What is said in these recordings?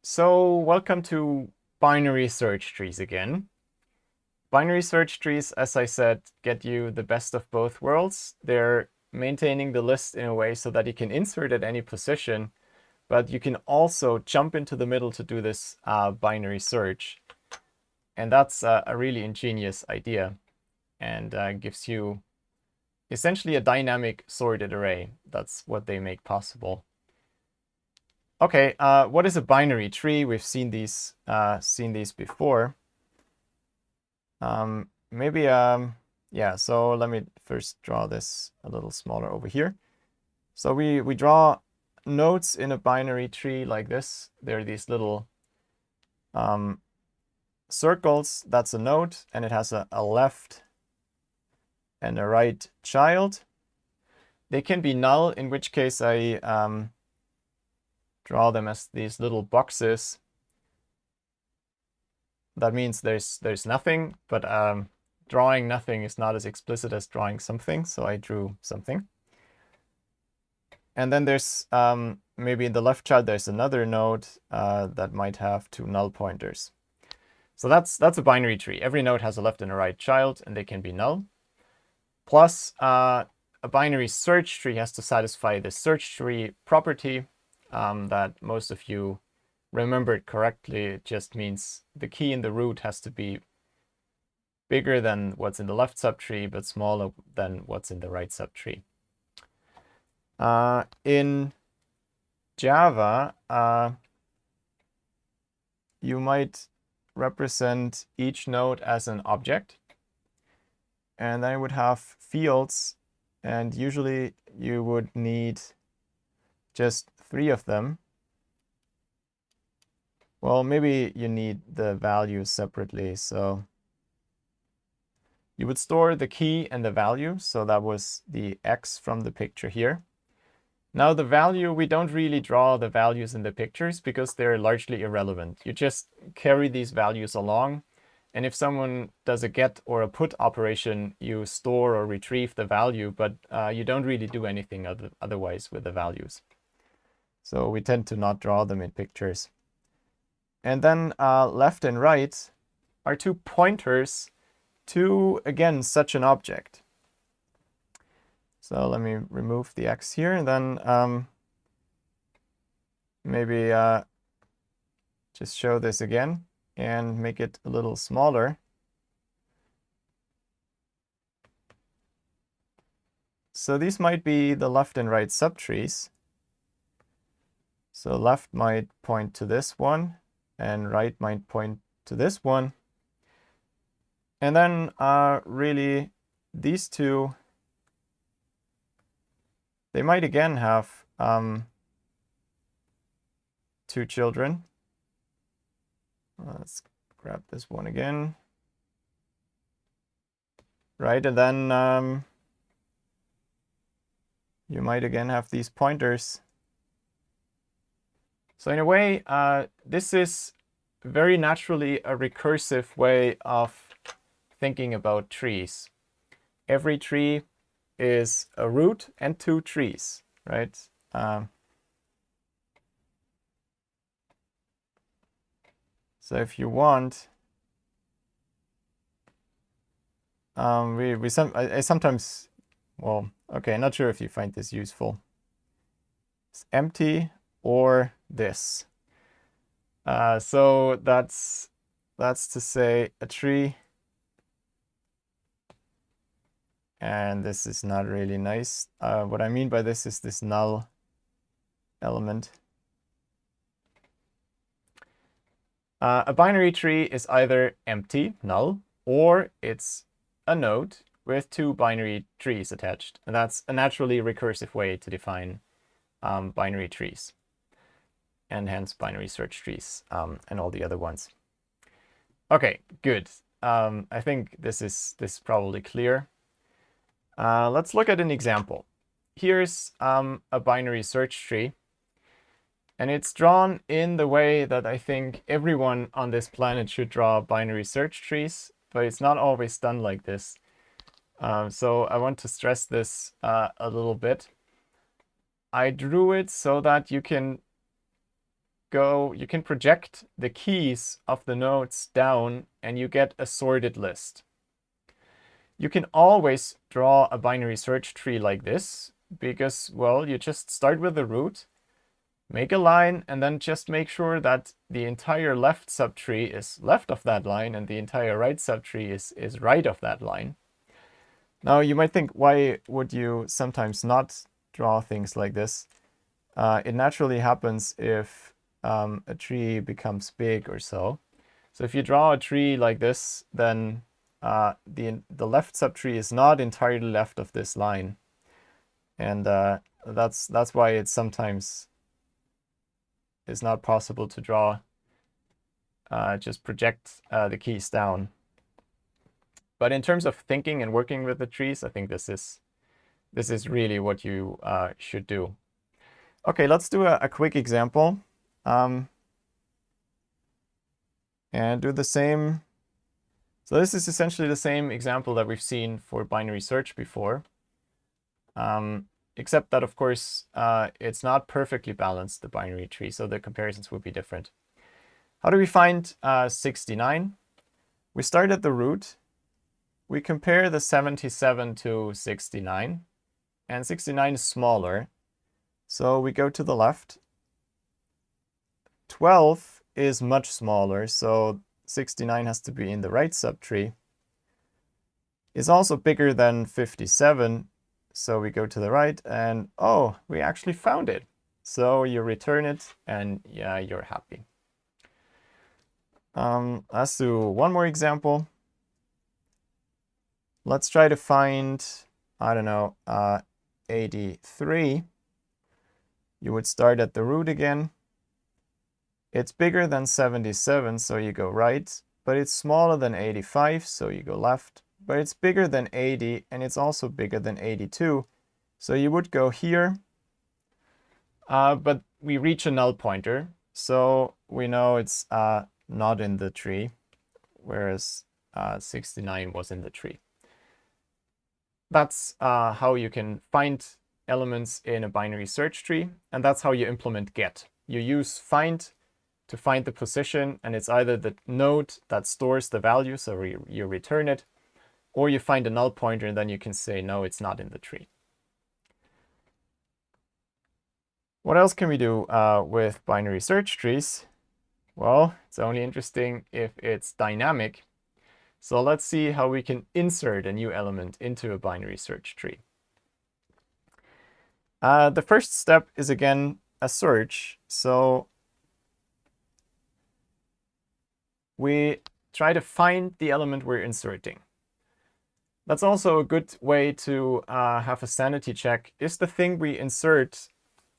So welcome to binary search trees again. Binary search trees, as I said, get you the best of both worlds. They're maintaining the list in a way so that you can insert at any position, but you can also jump into the middle to do this binary search. And that's a really ingenious idea and gives you essentially a dynamic sorted array. That's what they make possible. Okay, what is a binary tree? We've seen these before. Maybe yeah. So let me first draw this a little smaller over here. So we draw nodes in a binary tree like this. There are these little circles. That's a node, and it has a left and a right child. They can be null, in which case I draw them as these little boxes. That means there's nothing, but drawing nothing is not as explicit as drawing something, so I drew something. And then there's maybe in the left child there's another node that might have two null pointers. So that's a binary tree. Every node has a left and a right child, and they can be null. Plus, a binary search tree has to satisfy the search tree property that most of you remembered correctly. It just means the key in the root has to be bigger than what's in the left subtree, but smaller than what's in the right subtree. In Java, you might represent each node as an object, and then you would have fields, and usually you would need just 3 of them. Well, maybe you need the values separately, so you would store the key and the value, so that was the X from the picture here. Now the value, we don't really draw the values in the pictures because they're largely irrelevant. You just carry these values along, and if someone does a get or a put operation, you store or retrieve the value, but you don't really do anything otherwise with the values. So we tend to not draw them in pictures. And then left and right are 2 pointers to, again, such an object. So let me remove the X here, and then maybe just show this again and make it a little smaller. So these might be the left and right subtrees. So left might point to this one, and right might point to this one. And then really these two, they might again have 2 children. Let's grab this one again. Right, and then you might again have these pointers. So in a way, this is very naturally a recursive way of thinking about trees. Every tree is a root and 2 trees, right? So if you want, I sometimes, well, okay, not sure if you find this useful. It's empty or this. So that's to say a tree. And this is not really nice. What I mean by this is this null element. A binary tree is either empty, null, or it's a node with 2 binary trees attached. And that's a naturally recursive way to define binary trees, and hence binary search trees and all the other ones. Okay, good. I think this is probably clear. Let's look at an example. Here's a binary search tree, and it's drawn in the way that I think everyone on this planet should draw binary search trees, but it's not always done like this. So I want to stress this a little bit. I drew it so that you can you can project the keys of the nodes down and you get a sorted list. You can always draw a binary search tree like this because, well, you just start with the root, make a line, and then just make sure that the entire left subtree is left of that line and the entire right subtree is right of that line. Now, you might think, why would you sometimes not draw things like this? It naturally happens if a tree becomes big or so. So if you draw a tree like this, then the left subtree is not entirely left of this line. And that's why it sometimes is not possible to draw, just project the keys down. But in terms of thinking and working with the trees, I think this is really what you should do. Okay, let's do a quick example. And do the same. So this is essentially the same example that we've seen for binary search before. Except that, of course, it's not perfectly balanced, the binary tree, so the comparisons would be different. How do we find 69? We start at the root. We compare the 77 to 69, and 69 is smaller. So we go to the left. 12 is much smaller, so 69 has to be in the right subtree. It's also bigger than 57, so we go to the right, and oh, we actually found it. So you return it, and yeah, you're happy. Let's do one more example. Let's try to find, I don't know, 83. You would start at the root again. It's bigger than 77, so you go right, but it's smaller than 85, so you go left. But it's bigger than 80, and it's also bigger than 82, so you would go here. But we reach a null pointer, so we know it's not in the tree, whereas 69 was in the tree. That's how you can find elements in a binary search tree, and that's how you implement get. You use find to find the position, and it's either the node that stores the value, so you return it, or you find a null pointer, and then you can say, no, it's not in the tree. What else can we do with binary search trees? Well, it's only interesting if it's dynamic. So let's see how we can insert a new element into a binary search tree. The first step is, again, a search. So we try to find the element we're inserting. That's also a good way to have a sanity check. Is the thing we insert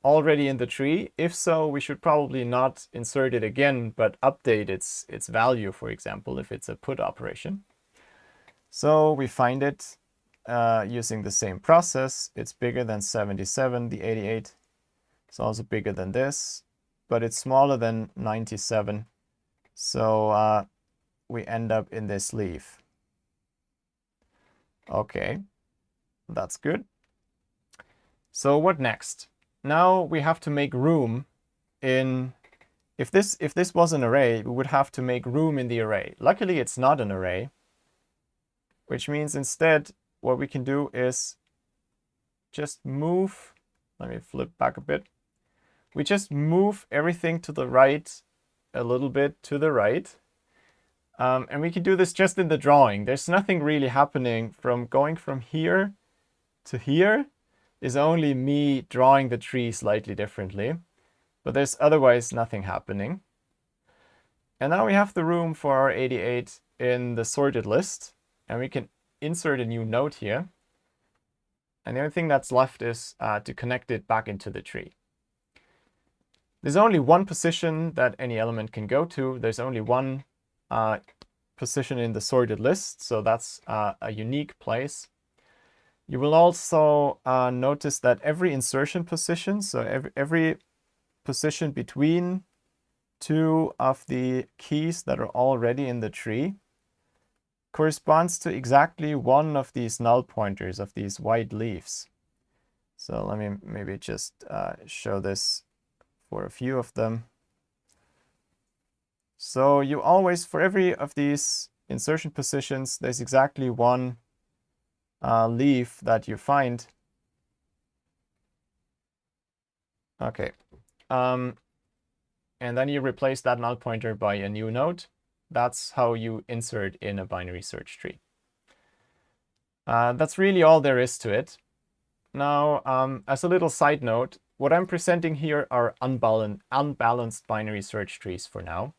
already in the tree? If so, we should probably not insert it again, but update its value, for example, if it's a put operation. So we find it using the same process. It's bigger than 77, the 88. It's also bigger than this, but it's smaller than 97. So we end up in this leaf. Okay, that's good. So what next? Now we have to make room in, if this was an array, we would have to make room in the array. Luckily, it's not an array, which means instead what we can do is just move, let me flip back a bit. We just move everything to the right, a little bit to the right. And we can do this just in the drawing. There's nothing really happening from going from here to here. Is only me drawing the tree slightly differently, but there's otherwise nothing happening. And now we have the room for our 88 in the sorted list, and we can insert a new node here. And the only thing that's left is to connect it back into the tree. There's only one position that any element can go to. There's only one position in the sorted list, so that's a unique place. You will also notice that every insertion position, so every position between two of the keys that are already in the tree, corresponds to exactly one of these null pointers of these white leaves. So let me maybe just show this for a few of them. So you always, for every of these insertion positions, there's exactly one leaf that you find. Okay. And then you replace that null pointer by a new node. That's how you insert in a binary search tree. That's really all there is to it. Now, as a little side note, what I'm presenting here are unbalanced binary search trees for now.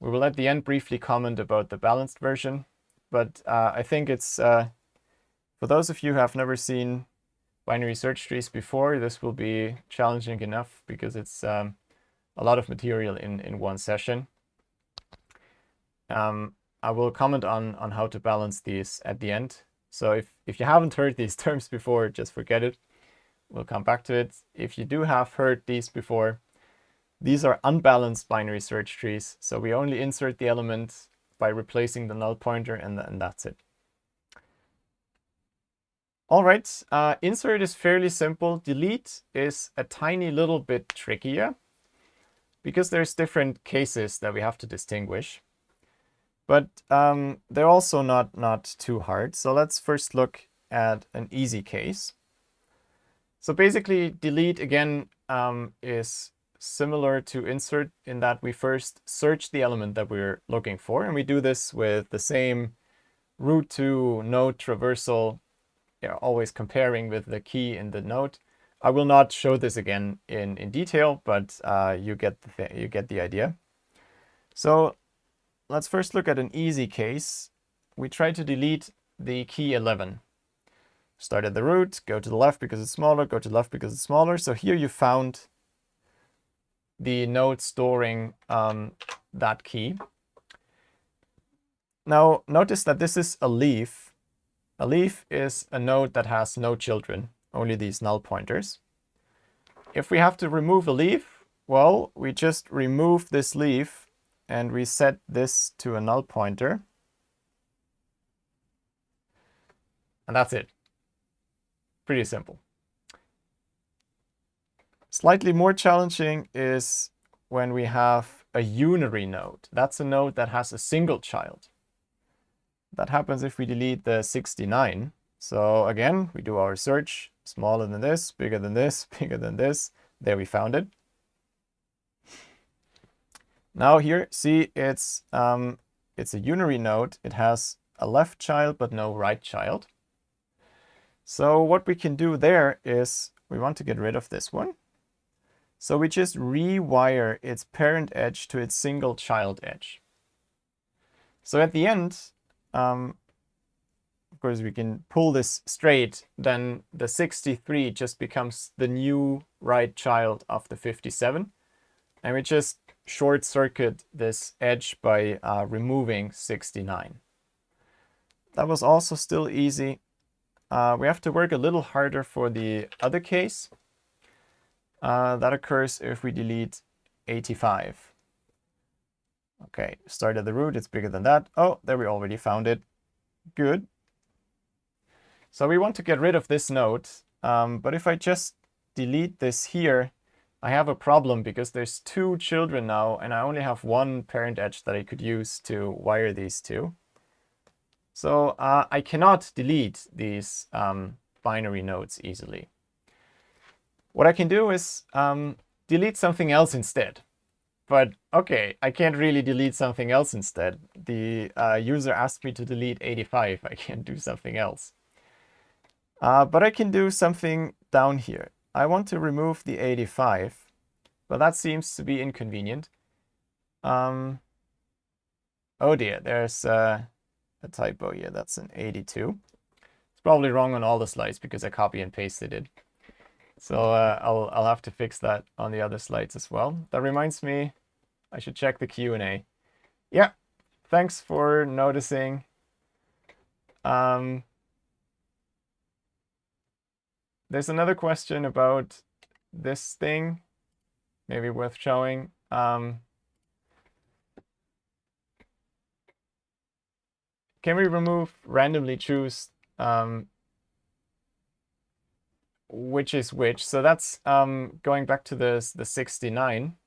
We will at the end briefly comment about the balanced version, but I think it's, for those of you who have never seen binary search trees before, this will be challenging enough because it's a lot of material in one session. I will comment on how to balance these at the end. So if you haven't heard these terms before, just forget it. We'll come back to it. If you do have heard these before, these are unbalanced binary search trees. So we only insert the element by replacing the null pointer, and that's it. All right, insert is fairly simple. Delete is a tiny little bit trickier because there's different cases that we have to distinguish. But they're also not too hard. So let's first look at an easy case. So basically, delete again is similar to insert in that we first search the element that we're looking for. And we do this with the same root to node traversal, always comparing with the key in the node. I will not show this again in detail, but you get the idea. So let's first look at an easy case. We try to delete the key 11. Start at the root, go to the left because it's smaller, go to the left because it's smaller. So here you found the node storing that key. Now notice that this is a leaf. A leaf is a node that has no children, only these null pointers. If we have to remove a leaf, well, we just remove this leaf and we set this to a null pointer. And that's it. Pretty simple. Slightly more challenging is when we have a unary node. That's a node that has a single child. That happens if we delete the 69. So again, we do our search, smaller than this, bigger than this, bigger than this. There we found it. Now here, see, it's a unary node. It has a left child, but no right child. So what we can do there is we want to get rid of this one. So we just rewire its parent edge to its single child edge. So at the end, of course, we can pull this straight, then the 63 just becomes the new right child of the 57. And we just short circuit this edge by removing 69. That was also still easy. We have to work a little harder for the other case. That occurs if we delete 85. Okay, start at the root, it's bigger than that. Oh, there we already found it. Good. So we want to get rid of this node, but if I just delete this here, I have a problem because there's two children now, and I only have one parent edge that I could use to wire these two. So I cannot delete these binary nodes easily. What I can do is delete something else instead. But okay, I can't really delete something else instead. The user asked me to delete 85. I can't do something else. But I can do something down here. I want to remove the 85, but that seems to be inconvenient. Oh dear, there's a typo here. That's an 82. It's probably wrong on all the slides because I copy and pasted it. So I'll have to fix that on the other slides as well. That reminds me, I should check the Q&A. Yeah, thanks for noticing. There's another question about this thing, maybe worth showing. Can we remove randomly choose which is which? So that's going back to the 69.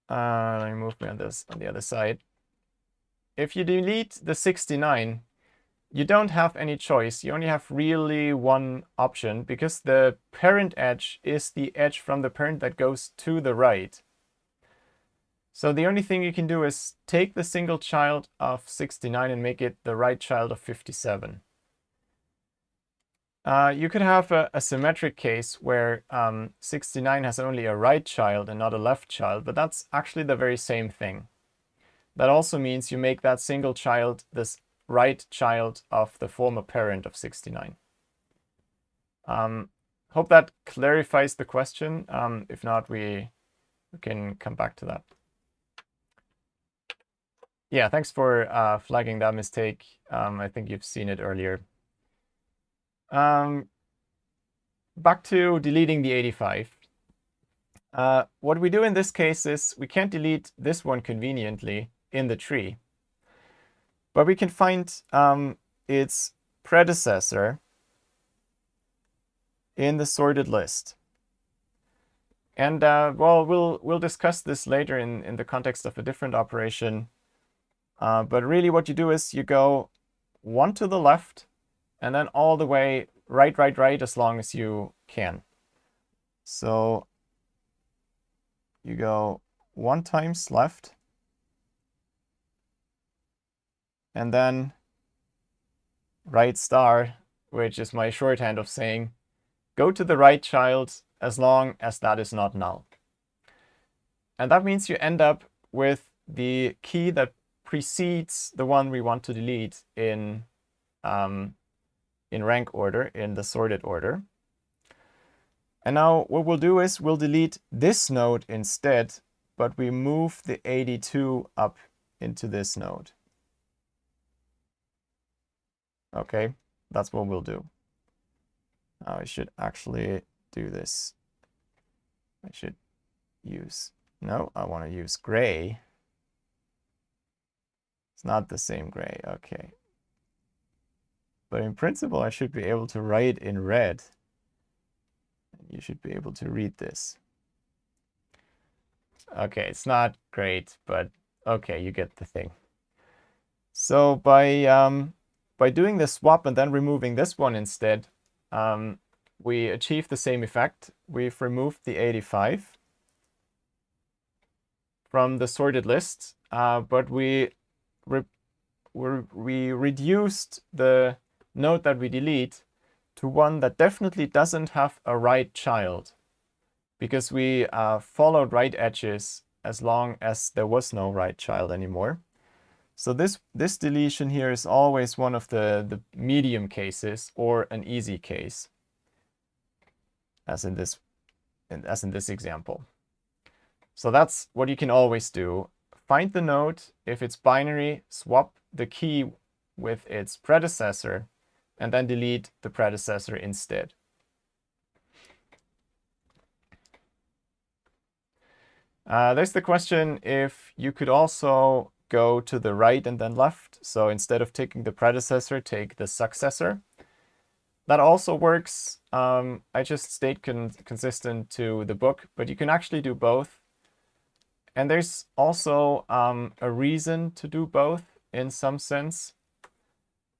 let me move me on this on the other side. If you delete the 69, you don't have any choice. You only have really one option because the parent edge is the edge from the parent that goes to the right. So the only thing you can do is take the single child of 69 and make it the right child of 57. You could have a symmetric case where 69 has only a right child and not a left child, but that's actually the very same thing. That also means you make that single child this right child of the former parent of 69. Hope that clarifies the question. If not, we can come back to that. Yeah, thanks for flagging that mistake. I think you've seen it earlier. Back to deleting the 85. What we do in this case is we can't delete this one conveniently in the tree, but we can find its predecessor in the sorted list. And well, we'll discuss this later in the context of a different operation. But really what you do is you go one to the left and then all the way right as long as you can. So you go 1 times left and then right star, which is my shorthand of saying go to the right child as long as that is not null. And that means you end up with the key that precedes the one we want to delete in rank order, in the sorted order. And now what we'll do is we'll delete this node instead, but we move the 82 up into this node. Okay, that's what we'll do. Now I should actually do this. I should use, no, I want to use gray. It's not the same gray, okay. But in principle, I should be able to write in red. You should be able to read this. Okay, it's not great, but okay, you get the thing. So by doing the swap and then removing this one instead, we achieve the same effect. We've removed the 85 from the sorted list, but we reduced the node that we delete to one that definitely doesn't have a right child, because we followed right edges as long as there was no right child anymore. So this deletion here is always one of the medium cases or an easy case, as in this example. So that's what you can always do. Find the node. If it's binary, swap the key with its predecessor, and then delete the predecessor instead. There's the question if you could also go to the right and then left. So instead of taking the predecessor, take the successor. That also works. I just stayed consistent to the book, but you can actually do both. And there's also a reason to do both in some sense.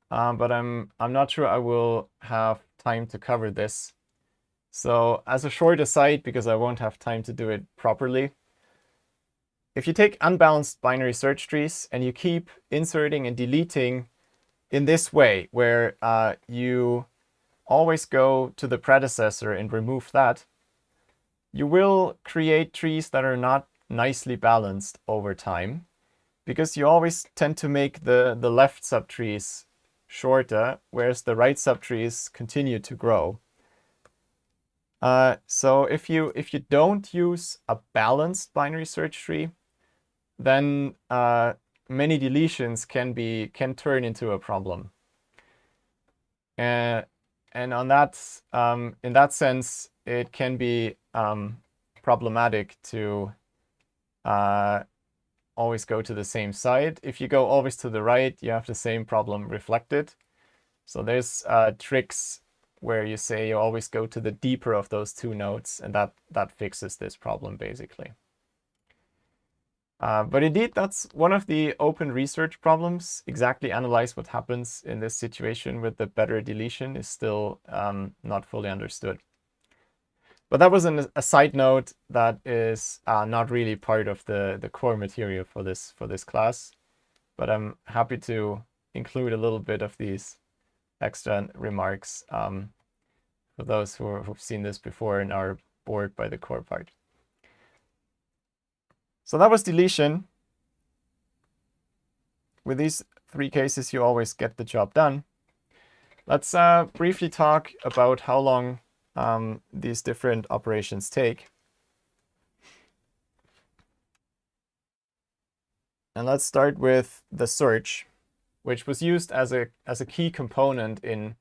But I'm not sure I will have time to cover this. So as a short aside, because I won't have time to do it properly, if you take unbalanced binary search trees and you keep inserting and deleting in this way, where you always go to the predecessor and remove that, you will create trees that are not nicely balanced over time, because you always tend to make the left subtrees shorter, whereas the right subtrees continue to grow. So if you don't use a balanced binary search tree, then many deletions can turn into a problem. And on that, in that sense, it can be problematic to always go to the same side. If you go always to the right, you have the same problem reflected. So there's tricks where you say you always go to the deeper of those two nodes, and that fixes this problem basically. But indeed, that's one of the open research problems. Exactly analyze what happens in this situation with the better deletion is still not fully understood. But that was a side note that is not really part of the core material for this class. But I'm happy to include a little bit of these extra remarks for those who've seen this before and are bored by the core part. So that was deletion. With these 3 cases, you always get the job done. Let's briefly talk about how long these different operations take. And let's start with the search, which was used as a key component in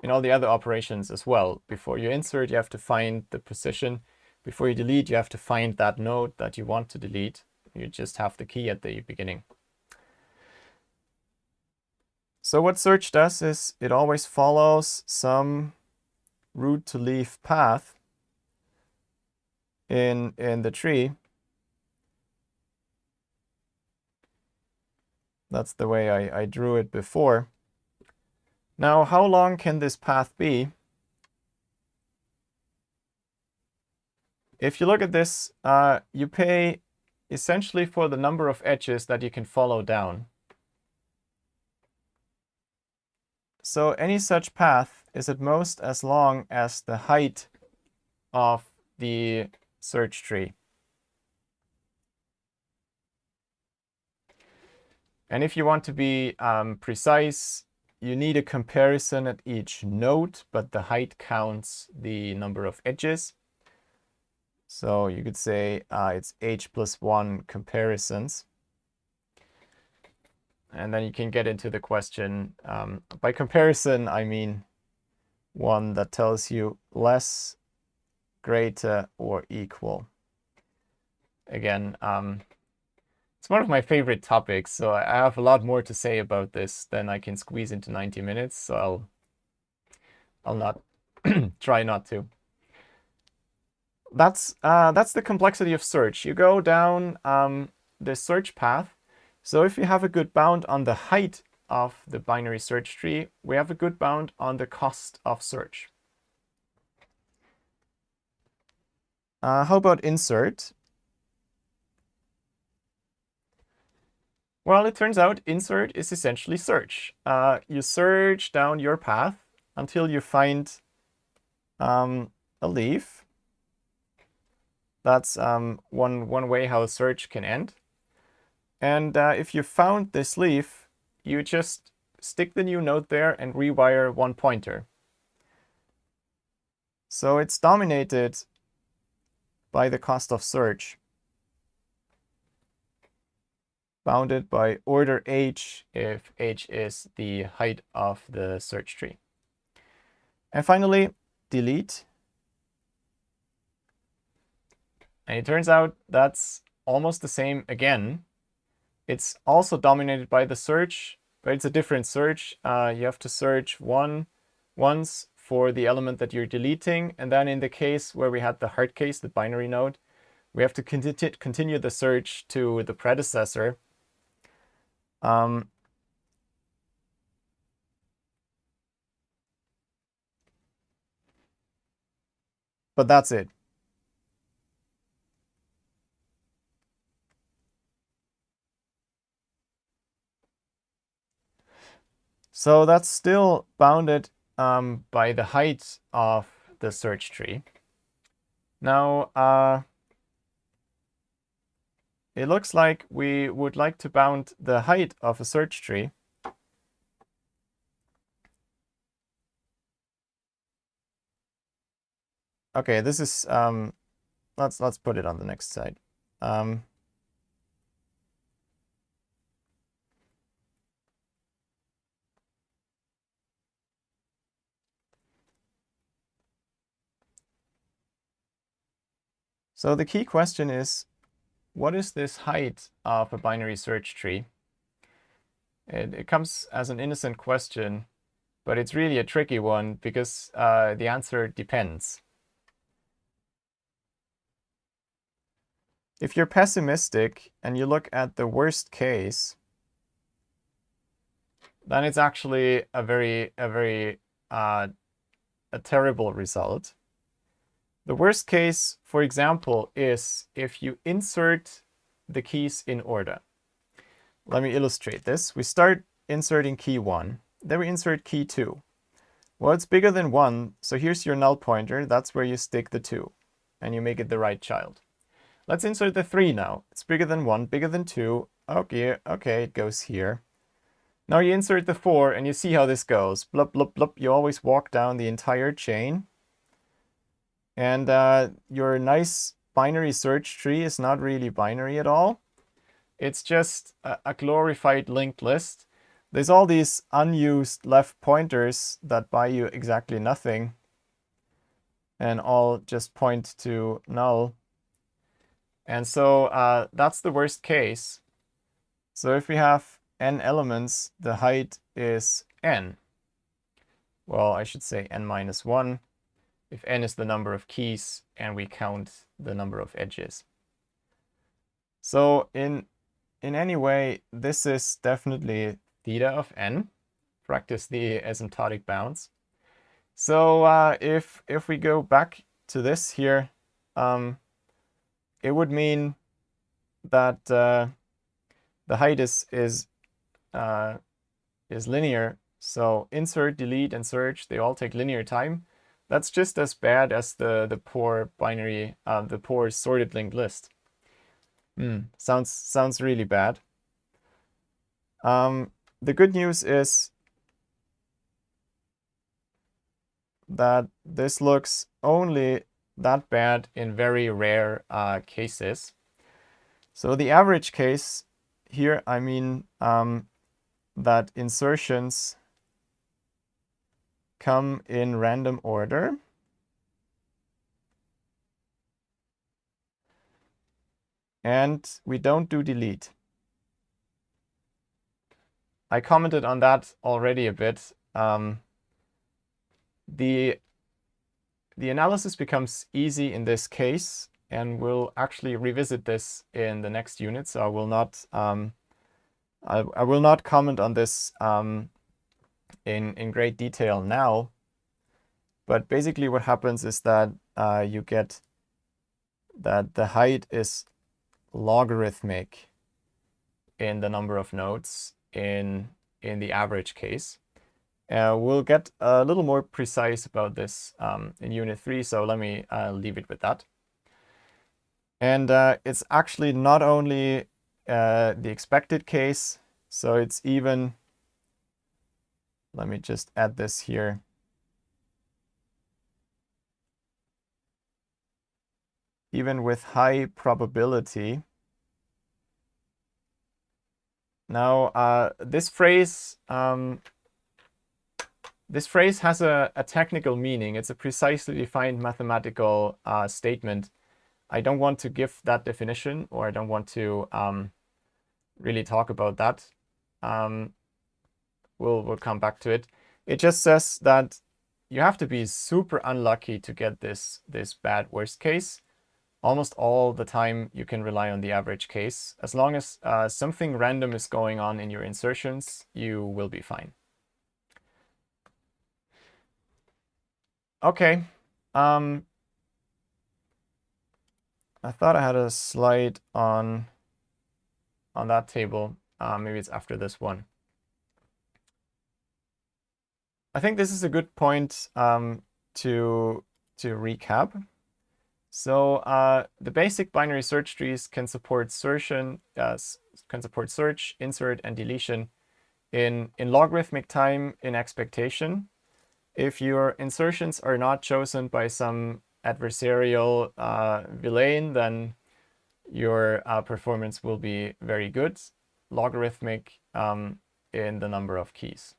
all the other operations as well. Before you insert, you have to find the position. Before you delete, you have to find that node that you want to delete. You just have the key at the beginning. So what search does is it always follows some root to leaf path in the tree. That's the way I drew it before. Now, how long can this path be? If you look at this, you pay essentially for the number of edges that you can follow down. So any such path is at most as long as the height of the search tree. And if you want to be precise, you need a comparison at each node, but the height counts the number of edges. So you could say it's h plus 1 comparisons. And then you can get into the question. By comparison, I mean one that tells you less, greater, or equal. Again, it's one of my favorite topics, so I have a lot more to say about this than I can squeeze into 90 minutes, so I'll not try not to. That's the complexity of search. You go down the search path. So if you have a good bound on the height of the binary search tree, we have a good bound on the cost of search. How about insert? Well, it turns out insert is essentially search. You search down your path until you find a leaf. That's one way how a search can end. And if you found this leaf, you just stick the new node there and rewire one pointer. So it's dominated by the cost of search, bounded by order h if h is the height of the search tree. And finally, delete. And it turns out that's almost the same again. It's also dominated by the search, but it's a different search. You have to search once for the element that you're deleting. And then in the case where we had the hard case, the binary node, we have to continue the search to the predecessor. But that's it. So that's still bounded by the height of the search tree. Now, it looks like we would like to bound the height of a search tree. Okay, this is let's put it on the next slide. So the key question is, what is this height of a binary search tree? It comes as an innocent question, but it's really a tricky one because the answer depends. if you're pessimistic and you look at the worst case, then it's actually a terrible result. The worst case, for example, is if you insert the keys in order. Let me illustrate this. We start inserting key 1, then we insert key 2. Well, it's bigger than 1, so here's your null pointer. That's where you stick the 2, and you make it the right child. Let's insert the 3 now. It's bigger than 1, bigger than 2. Okay, it goes here. Now you insert the 4, and you see how this goes. Blup, blup, blup. You always walk down the entire chain. And your nice binary search tree is not really binary at all. It's just a glorified linked list. There's all these unused left pointers that buy you exactly nothing and all just point to null. And so that's the worst case. So if we have n elements, the height is n. Well, I should say n minus 1, if n is the number of keys and we count the number of edges. So in any way, this is definitely theta of n. Practice the asymptotic bounds. So if we go back to this here, it would mean that the height is linear. So insert, delete, and search, they all take linear time. That's just as bad as the poor binary, the poor sorted linked list. Sounds really bad. The good news is that this looks only that bad in very rare cases. So the average case here, I mean that insertions come in random order. And we don't do delete. I commented on that already a bit. The analysis becomes easy in this case, and we'll actually revisit this in the next unit. So I will not I will not comment on this in great detail now. But basically, what happens is that you get that the height is logarithmic in the number of nodes in the average case. We'll get a little more precise about this in Unit 3, so let me leave it with that. And it's actually not only the expected case, so it's even, let me just add this here. Even with high probability. Now, this phrase has a technical meaning. It's a precisely defined mathematical statement. I don't want to give that definition, or I don't want to really talk about that. We'll come back to it. It just says that you have to be super unlucky to get this bad worst case. Almost all the time you can rely on the average case. As long as something random is going on in your insertions, you will be fine. Okay. I thought I had a slide on that table. Maybe it's after this one. I think this is a good point to recap. So the basic binary search trees can support search, insert, and deletion in logarithmic time in expectation. If your insertions are not chosen by some adversarial villain, then your performance will be very good, logarithmic in the number of keys.